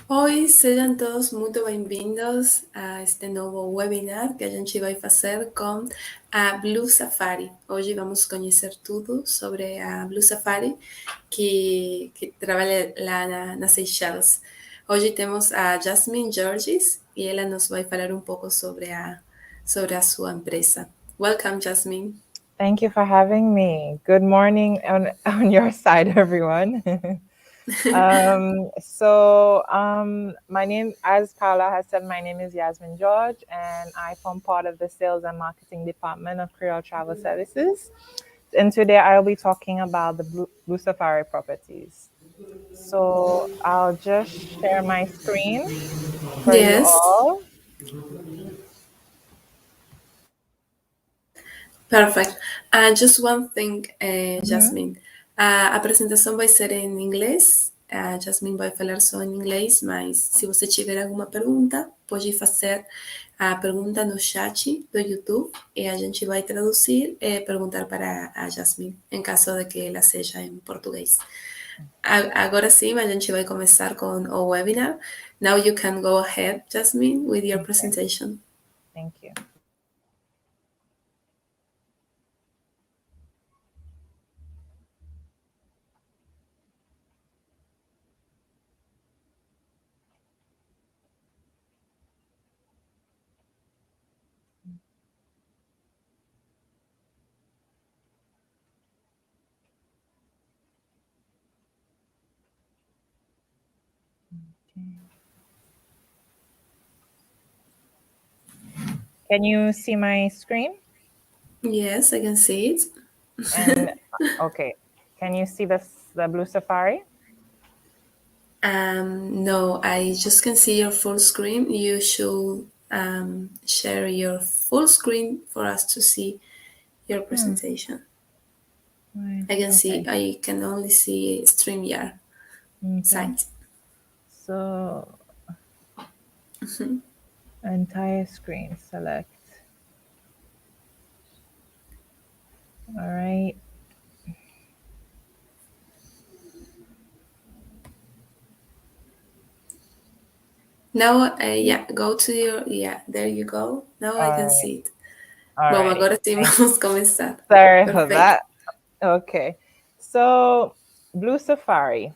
Oi, sejam todos muito bem-vindos a este novo webinar que a gente vai fazer com a Blue Safari. Hoje vamos conhecer tudo sobre a Blue Safari, que trabalha lá nas Seychelles. Hoje temos a Jasmine Georges e ela nos vai falar um pouco sobre a sua empresa. Welcome, Jasmine. Thank you for having me. Good morning on your side, everyone. My name, as Paula has said, my name is Yasmin George, and I form part of the sales and marketing department of Creole Travel Services. And today I'll be talking about the Blue Safari properties. So I'll just share my screen for you Yes. all. Perfect. Just one thing, Mhm. Jasmine. A apresentação vai ser em inglês. A Jasmine vai falar só em inglês, mas se você tiver alguma pergunta, pode fazer a pergunta no chat do YouTube e a gente vai traduzir e perguntar para a Jasmine, em caso de que ela seja em português. Agora sim, a gente vai começar com o webinar. Now you can go ahead, Jasmine, with your Okay. presentation. Thank you. Can you see my screen? Yes, I can see it. And okay, can you see the Blue Safari? No, I just can see your full screen. You should share your full screen for us to see your presentation. Right. I can see, Okay. I can only see StreamYard Okay. site. So entire screen select. All right. Now, yeah, go to your, yeah, there you go. Now I All can right. see it. All Bom, righty. agora sim vamos começar. Sorry for Perfeito. that. Okay. So Blue Safari.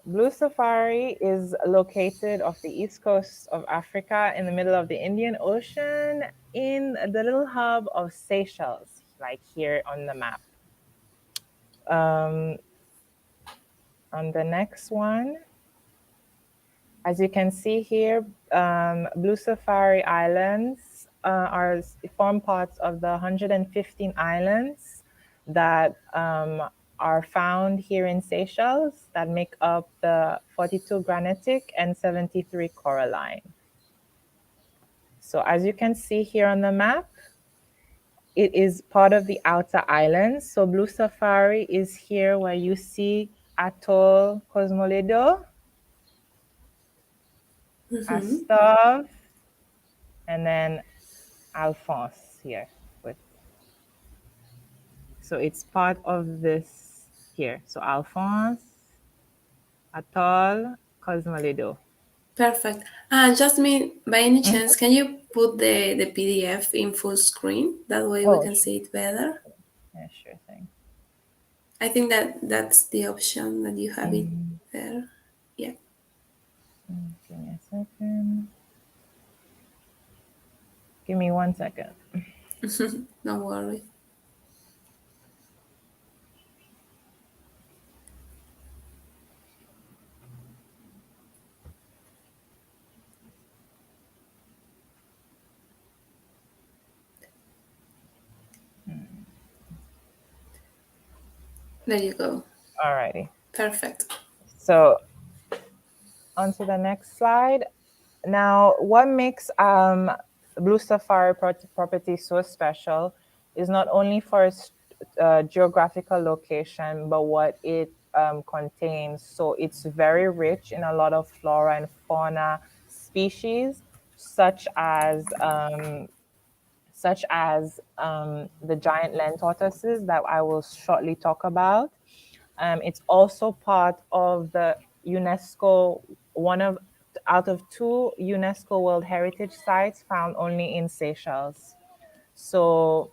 Blue Safari is located off the east coast of Africa in the middle of the Indian Ocean in the little hub of Seychelles, like here on the map. On the next one, as you can see here, Blue Safari Islands form parts of the 115 islands that are found here in Seychelles that make up the 42 granitic and 73 coralline. So as you can see here on the map, it is part of the outer islands. So Blue Safari is here where you see Atoll Cosmoledo, Astoll, and then Alphonse here. So it's part of this here. So Alphonse, Atoll, Cosmoledo. Perfect. Jasmine, by any chance, can you put the PDF in full screen? That way we Oh, can see it better. yeah, sure thing. I think that's the option that you have it there. Yeah. Give me a second. Give me 1 second. Don't worry. There you go. Alrighty. Perfect. So on to the next slide. Now, what makes Blue Safari property so special is not only for its geographical location, but what it contains. So it's very rich in a lot of flora and fauna species, such as the giant land tortoises that I will shortly talk about. It's also part of the UNESCO one of out of two UNESCO World Heritage Sites found only in Seychelles. So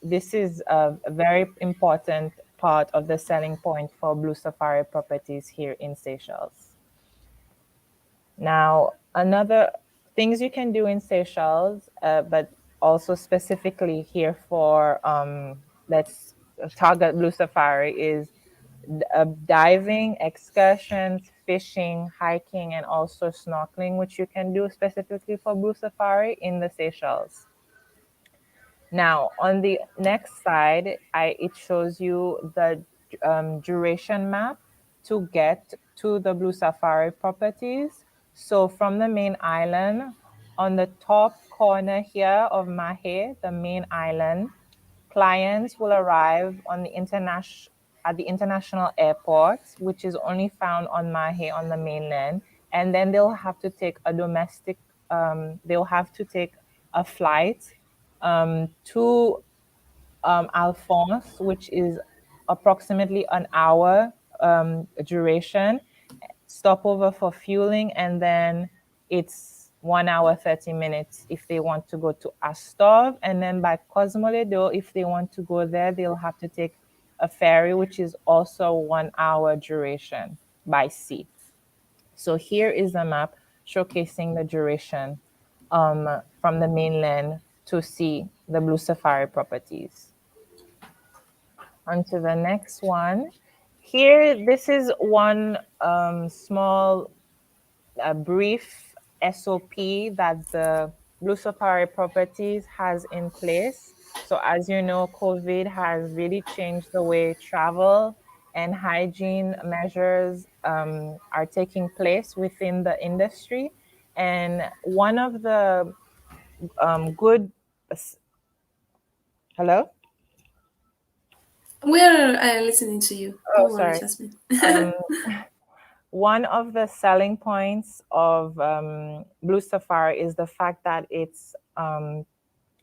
this is a very important part of the selling point for Blue Safari properties here in Seychelles. Now, another things you can do in Seychelles, but also specifically here for let's target Blue Safari is diving, excursions, fishing, hiking, and also snorkeling, which you can do specifically for Blue Safari in the Seychelles. Now, on the next side, it shows you the duration map to get to the Blue Safari properties. So from the main island, on the top corner here of Mahe, the main island, clients will arrive on the at the international airport, which is only found on Mahe on the mainland, and then they'll have to take a domestic. They'll have to take a flight to Alphonse, which is approximately an hour duration, stopover for fueling, and then it's 1 hour 30 minutes if they want to go to Astoll. And then by Cosmoledo, if they want to go there, they'll have to take a ferry, which is also 1 hour duration by sea. So here is a map showcasing the duration from the mainland to see the Blue Safari properties. On to the next one. Here, this is one small, brief SOP that the Blue Safari Properties has in place. So as you know, COVID has really changed the way travel and hygiene measures are taking place within the industry. And one of the good, hello? We're listening to you. Oh, Don't worry, sorry. Jasmine. One of the selling points of Blue Safari is the fact that it's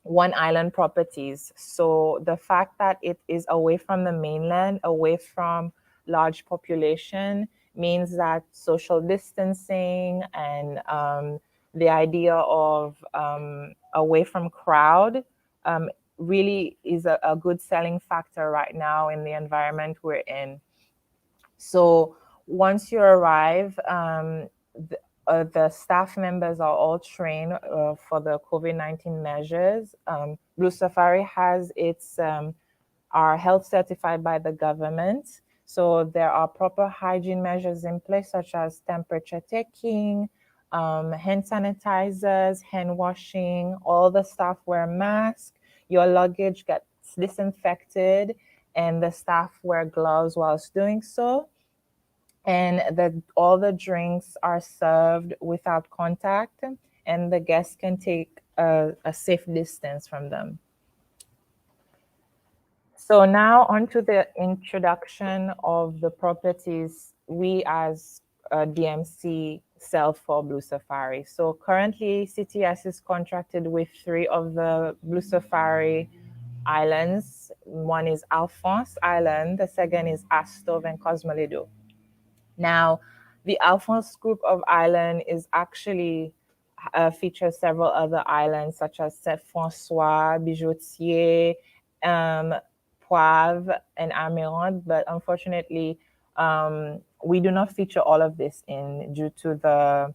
one island properties. So the fact that it is away from the mainland, away from large population, means that social distancing and the idea of away from crowd really is a good selling factor right now in the environment we're in. So once you arrive, the staff members are all trained for the COVID-19 measures. Blue Safari has its are health certified by the government. So there are proper hygiene measures in place, such as temperature taking, hand sanitizers, hand washing. All the staff wear masks. Your luggage gets disinfected, and the staff wear gloves whilst doing so. And all the drinks are served without contact, and the guests can take a safe distance from them. So now onto the introduction of the properties we as DMC sell for Blue Safari. So currently CTS is contracted with 3 of the Blue Safari islands. One is Alphonse Island, the second is Astoll and Cosmoledo. Now, the Alphonse group of island is actually features several other islands such as Saint-François, Bijoutier, Poivre, and Amirante, but unfortunately, we do not feature all of this in due to the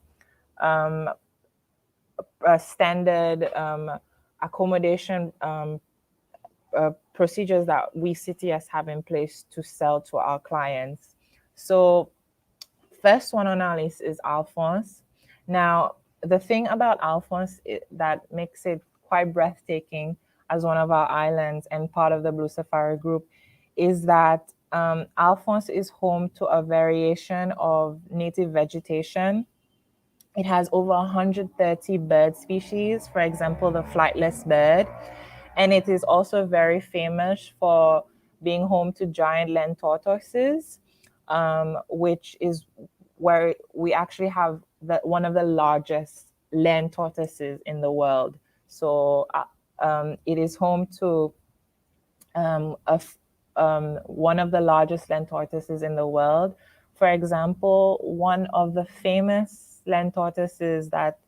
standard accommodation procedures that we CTS have in place to sell to our clients. So first one on our list is Alphonse. Now, the thing about Alphonse that makes it quite breathtaking as one of our islands and part of the Blue Safari group is that Alphonse is home to a variation of native vegetation. It has over 130 bird species, for example, the flightless bird. And it is also very famous for being home to giant land tortoises, which is where we actually have one of the largest land tortoises in the world. So it is home to one of the largest land tortoises in the world, For example, one of the famous land tortoises that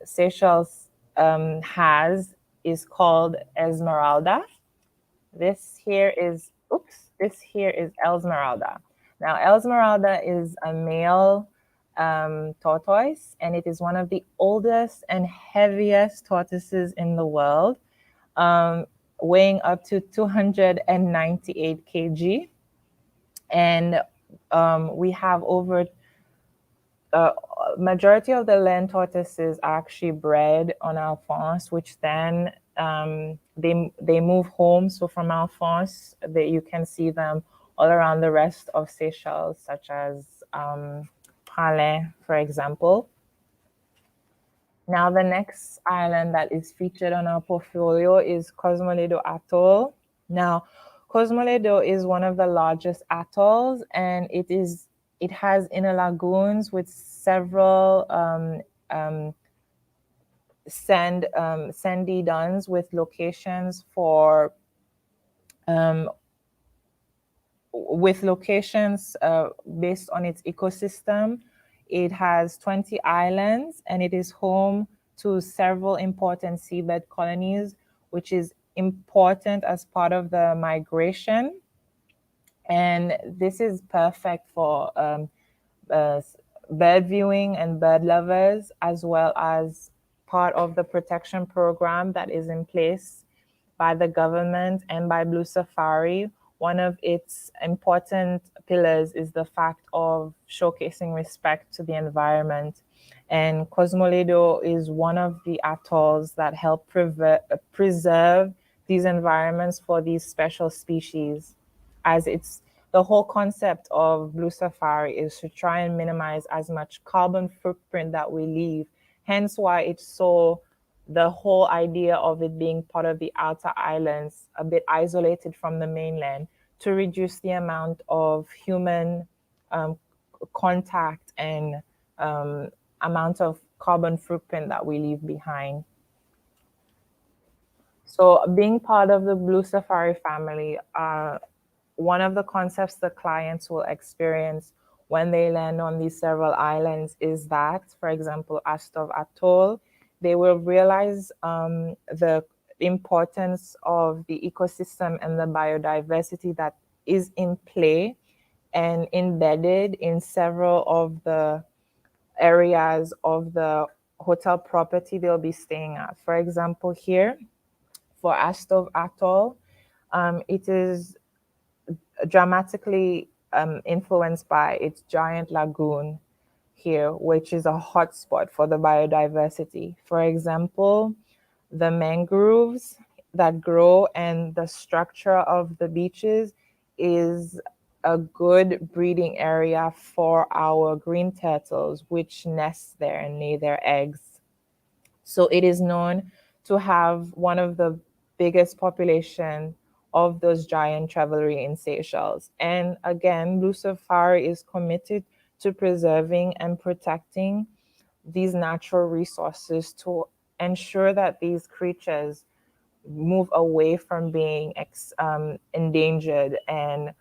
Seychelles has is called Esmeralda. This here is Esmeralda. Now, Esmeralda is a male tortoise, and it is one of the oldest and heaviest tortoises in the world, weighing up to 298 kg. And we have over majority of the land tortoises are actually bred on Alphonse, which then they move home. So from Alphonse, you can see them all around the rest of Seychelles, such as Palais, for example. Now, the next island that is featured on our portfolio is Cosmoledo Atoll. Now, Cosmoledo is one of the largest atolls, and it has inner lagoons with several sandy dunes with locations for based on its ecosystem. It has 20 islands, and it is home to several important seabed colonies, which is important as part of the migration. And this is perfect for bird viewing and bird lovers, as well as part of the protection program that is in place by the government and by Blue Safari. One of its important pillars is the fact of showcasing respect to the environment. And Cosmoledo is one of the atolls that help preserve these environments for these special species, as it's the whole concept of Blue Safari is to try and minimize as much carbon footprint that we leave. Hence why it's so, the whole idea of it being part of the outer islands, a bit isolated from the mainland, to reduce the amount of human contact and amount of carbon footprint that we leave behind. So being part of the Blue Safari family, one of the concepts the clients will experience when they land on these several islands is that, for example, Astoll Atoll, they will realize the importance of the ecosystem and the biodiversity that is in play and embedded in several of the areas of the hotel property they'll be staying at. For example, here for Astoll Atoll, it is dramatically influenced by its giant lagoon here, which is a hotspot for the biodiversity. For example, the mangroves that grow and the structure of the beaches is a good breeding area for our green turtles, which nest there and lay their eggs. So it is known to have one of the biggest population of those giant Trevelry in Seychelles. And again, Blue Safari is committed to preserving and protecting these natural resources to ensure that these creatures move away from being endangered and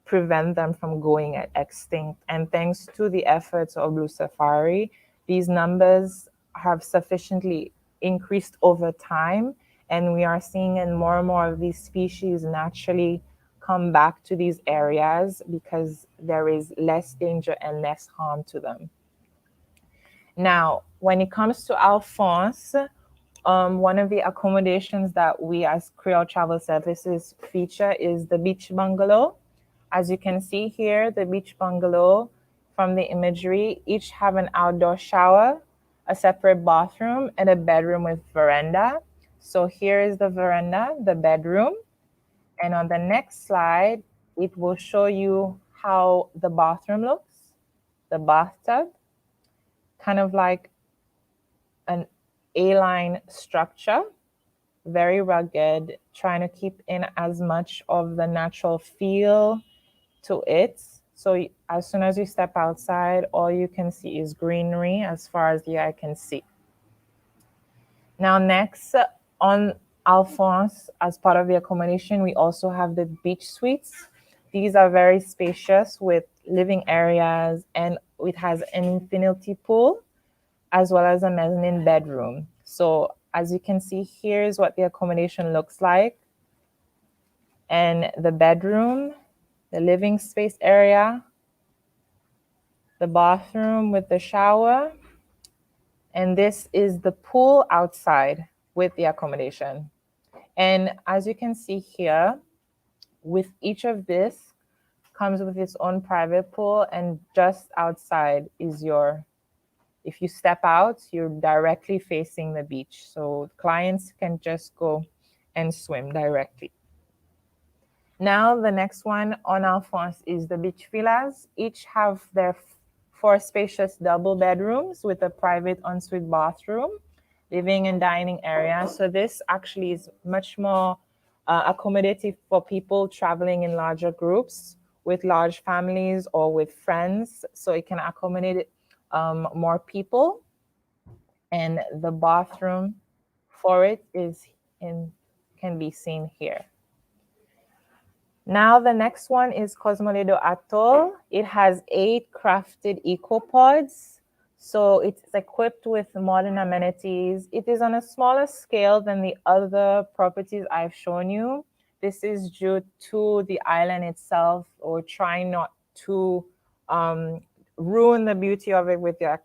prevent them from going extinct. And thanks to the efforts of Blue Safari, these numbers have sufficiently increased over time, and we are seeing more and more of these species naturally come back to these areas because there is less danger and less harm to them. Now, when it comes to Alphonse, one of the accommodations that we as Creole Travel Services feature is the beach bungalow. As you can see here, the beach bungalow from the imagery each have an outdoor shower, a separate bathroom, and a bedroom with veranda. So here is the veranda, the bedroom. And on the next slide, it will show you how the bathroom looks, the bathtub, kind of like an A-line structure, very rugged, trying to keep in as much of the natural feel to it. So as soon as you step outside, all you can see is greenery as far as the eye can see. Now next, on Alphonse, as part of the accommodation, we also have the beach suites. These are very spacious with living areas, and it has an infinity pool as well as a mezzanine bedroom. So as you can see, here's what the accommodation looks like. And the bedroom, the living space area, the bathroom with the shower, and this is the pool outside with the accommodation. And as you can see here, with each of this comes with its own private pool, and just outside is your, if you step out, you're directly facing the beach. So clients can just go and swim directly. Now the next one on Alphonse is the beach villas. Each have their 4 spacious double bedrooms with a private ensuite bathroom, living and dining area. So this actually is much more accommodative for people traveling in larger groups with large families or with friends. So it can accommodate more people. And the bathroom for it is can be seen here. Now the next one is Cosmoledo Atoll. It has 8 crafted ecopods. So it's equipped with modern amenities. It is on a smaller scale than the other properties I've shown you. This is due to the island itself, or trying not to ruin the beauty of it with the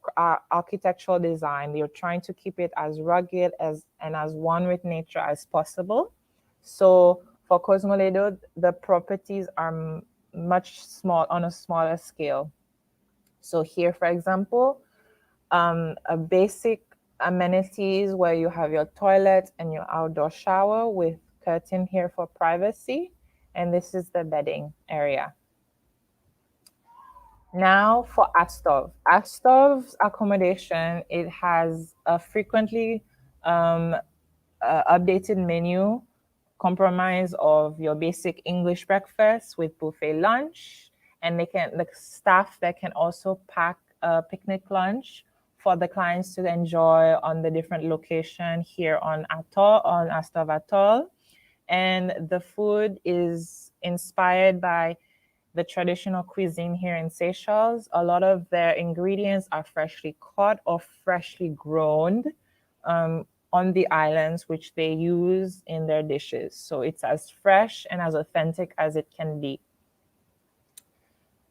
architectural design. They're trying to keep it as rugged and as one with nature as possible. So for Cosmoledo, the properties are much on a smaller scale. So here, for example, a basic amenities where you have your toilet and your outdoor shower with curtain here for privacy. And this is the bedding area. Now for Astoll. Astoll's accommodation, it has a frequently updated menu comprise of your basic English breakfast with buffet lunch, and the staff that can also pack a picnic lunch for the clients to enjoy on the different location here on Astoll Atoll. And the food is inspired by the traditional cuisine here in Seychelles. A lot of their ingredients are freshly caught or freshly grown on the islands, which they use in their dishes. So it's as fresh and as authentic as it can be.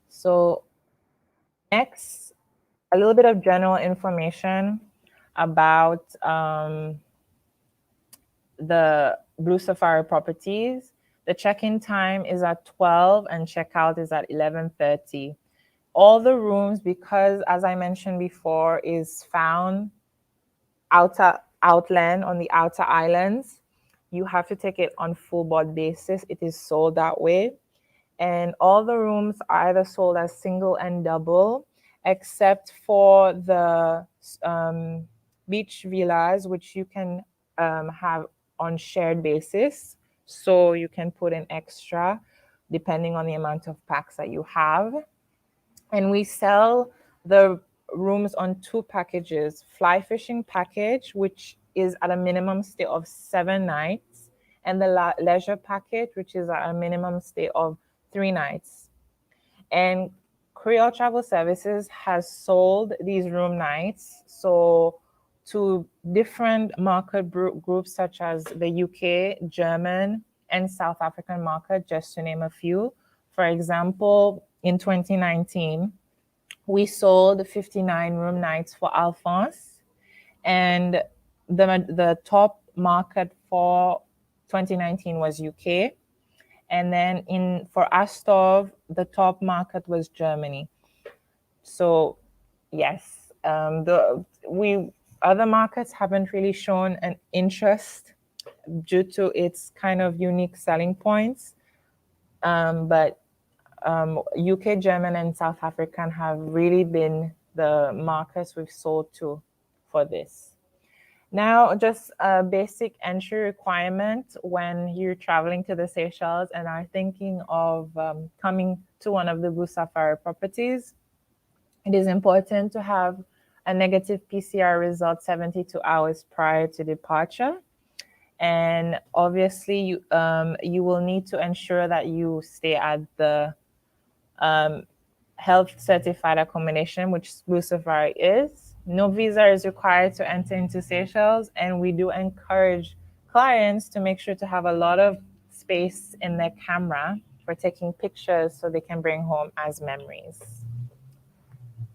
So next, a little bit of general information about the Blue Safari properties. The check-in time is at 12 and checkout is at 11:30. All the rooms, because as I mentioned before, is found outland on the outer islands, you have to take it on full board basis. It is sold that way. And all the rooms are either sold as single and double, except for the beach villas, which you can have on shared basis. So you can put in extra depending on the amount of packs that you have. And we sell the rooms on 2 packages: fly fishing package, which is at a minimum stay of 7 nights, and the leisure package, which is at a minimum stay of 3 nights. And Creole Travel Services has sold these room nights to different market groups such as the UK, German, and South African market, just to name a few. For example, in 2019, we sold 59 room nights for Alphonse, and the top market for 2019 was UK. And then for Astoll, the top market was Germany. So yes, other markets haven't really shown an interest due to its kind of unique selling points. But UK, German, and South African have really been the markets we've sold to for this. Now, just a basic entry requirement when you're traveling to the Seychelles and are thinking of coming to one of the Blue Safari properties. It is important to have a negative PCR result 72 hours prior to departure. And obviously, you will need to ensure that you stay at the health certified accommodation, which Blue Safari is. No visa is required to enter into Seychelles, and we do encourage clients to make sure to have a lot of space in their camera for taking pictures so they can bring home as memories.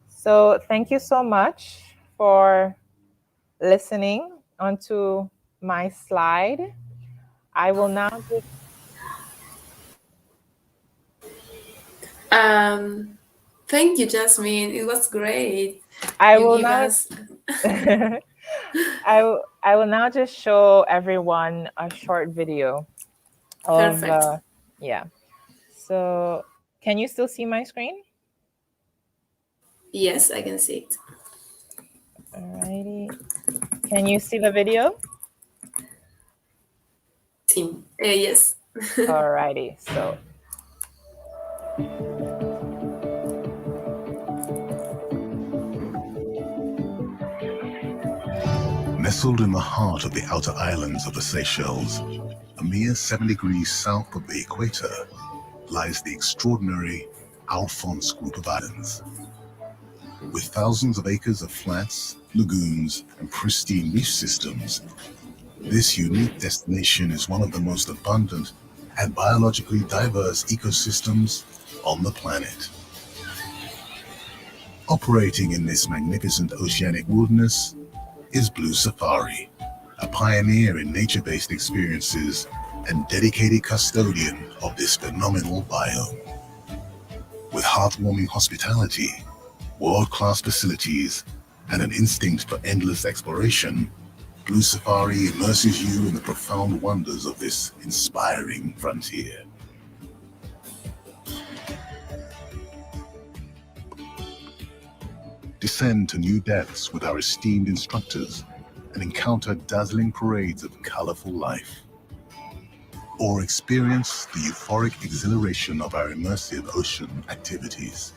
So thank you so much for listening onto my slide. I will now just Thank you, Jasmine. It was great. I You will give now us I will now just show everyone a short video of perfect. yeah. So can you still see my screen? Yes, I can see it. Alrighty. Can you see the video? Team. Yes. Alrighty. So Nestled in the heart of the outer islands of the Seychelles, a mere 7 degrees south of the equator, lies the extraordinary Alphonse group of islands. With thousands of acres of flats, lagoons, and pristine reef systems, this unique destination is one of the most abundant and biologically diverse ecosystems on the planet. Operating in this magnificent oceanic wilderness is Blue Safari, a pioneer in nature-based experiences and dedicated custodian of this phenomenal biome. With heartwarming hospitality, world-class facilities, and an instinct for endless exploration, Blue Safari immerses you in the profound wonders of this inspiring frontier. Descend to new depths with our esteemed instructors and encounter dazzling parades of colorful life. Or experience the euphoric exhilaration of our immersive ocean activities.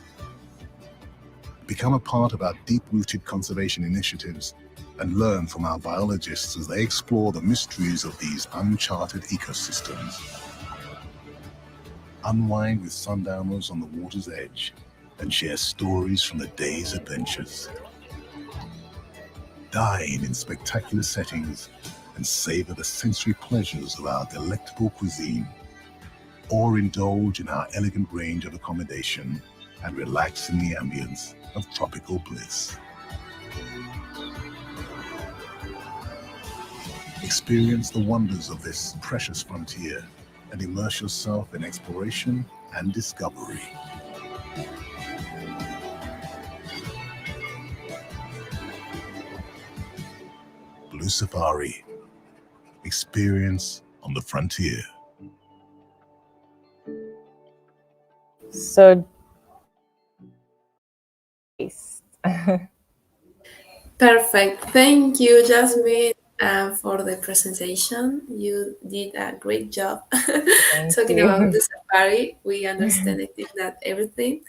Become a part of our deep-rooted conservation initiatives and learn from our biologists as they explore the mysteries of these uncharted ecosystems. Unwind with sundowners on the water's edge and share stories from the day's adventures. Dine in spectacular settings and savor the sensory pleasures of our delectable cuisine, or indulge in our elegant range of accommodation and relax in the ambience of tropical bliss. Experience the wonders of this precious frontier and immerse yourself in exploration and discovery. Blue Safari. Experience on the frontier. so Perfect. Thank you, Jasmine, for the presentation. You did a great job thank talking about you. the safari. We understand, I think, that everything.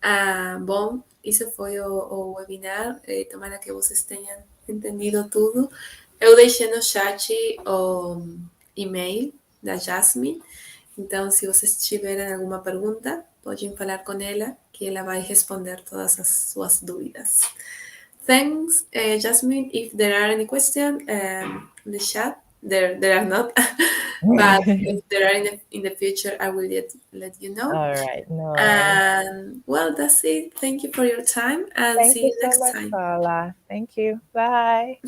Bom, isso foi o webinar. Tomara que vocês tenham entendido tudo. Eu deixei no chat o e-mail da Jasmine. Então, se vocês tiverem alguma pergunta, podem falar com ela, que ela vai responder todas as suas dúvidas. Thanks, Jasmine. If there are any questions in the chat, there are not, but if there are in the future, I will let you know. All right, no worries. And well, that's it. Thank you for your time, and Thank see you you so next much, time. Paula. Thank you. Bye.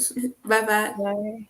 Bye bye. Bye.